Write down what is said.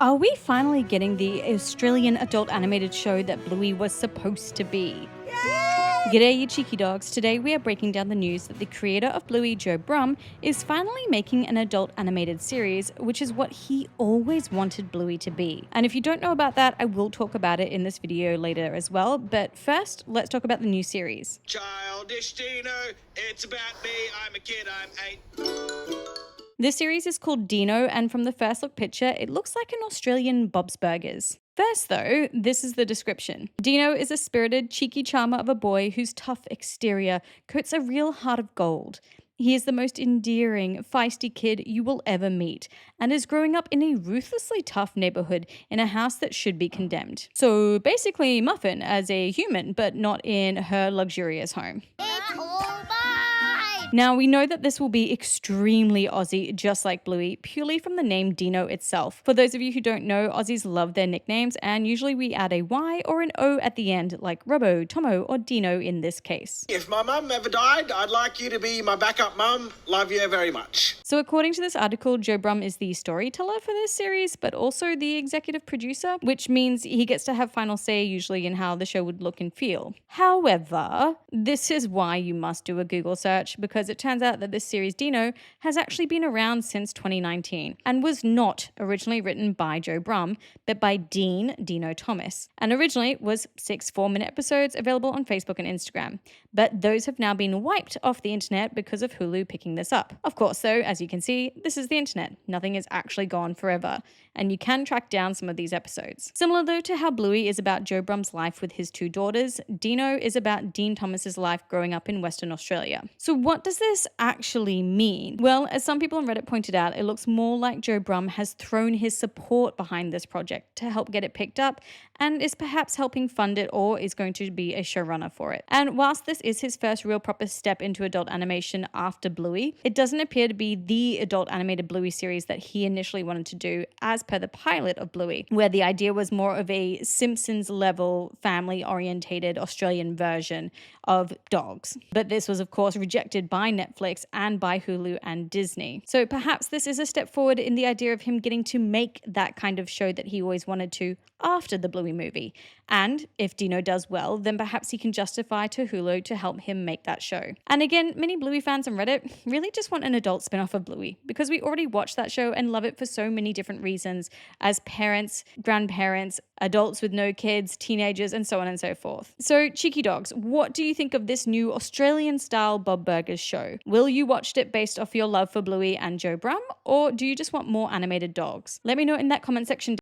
Are we finally getting the Australian adult animated show that Bluey was supposed to be? G'day you cheeky dogs, today we are breaking down the news that the creator of Bluey, Joe Brumm, is finally making an adult animated series, which is what he always wanted Bluey to be. And if you don't know about that, I will talk about it in this video later as well, but first, let's talk about the new series. Childish DEANO, it's about me, I'm a kid, I'm 8. This series is called DEANO, and from the first look picture, it looks like an Australian Bob's Burgers. First though, this is the description. DEANO is a spirited, cheeky charmer of a boy whose tough exterior coats a real heart of gold. He is the most endearing, feisty kid you will ever meet, and is growing up in a ruthlessly tough neighborhood in a house that should be condemned. So basically Muffin as a human, but not in her luxurious home. Now, we know that this will be extremely Aussie, just like Bluey, purely from the name DEANO itself. For those of you who don't know, Aussies love their nicknames, and usually we add a Y or an O at the end, like Robbo, Tomo, or Dino in this case. If my mum ever died, I'd like you to be my backup mum. Love you very much. So according to this article, Joe Brumm is the storyteller for this series, but also the executive producer, which means he gets to have final say usually in how the show would look and feel. However, this is why you must do a Google search, because it turns out that this series DEANO has actually been around since 2019 and was not originally written by Joe Brumm, but by Dino Thomas, and originally was 6 4-minute episodes available on Facebook and Instagram. But those have now been wiped off the internet because of Hulu picking this up. Of course, though, as you can see, this is the internet. Nothing is actually gone forever, and you can track down some of these episodes. Similar though to how Bluey is about Joe Brumm's life with his 2 daughters, DEANO is about Dean Thomas's life growing up in Western Australia. So what does this actually mean? Well, as some people on Reddit pointed out, it looks more like Joe Brumm has thrown his support behind this project to help get it picked up and is perhaps helping fund it or is going to be a showrunner for it. And whilst this is his first real proper step into adult animation after Bluey, it doesn't appear to be the adult animated Bluey series that he initially wanted to do, as per the pilot of Bluey, where the idea was more of a Simpsons level family orientated Australian version of dogs. But this was of course rejected by Netflix and by Hulu and Disney. So perhaps this is a step forward in the idea of him getting to make that kind of show that he always wanted to after the Bluey movie. And if DEANO does well, then perhaps he can justify to Hulu to help him make that show. And again, many Bluey fans on Reddit really just want an adult spin-off of Bluey, because we already watched that show and love it for so many different reasons as parents, grandparents, adults with no kids, teenagers, and so on and so forth. So cheeky dogs, what do you think of this new Australian-style Bob Burgers show? Will you watch it based off your love for Bluey and Joe Brumm, or do you just want more animated dogs? Let me know in that comment section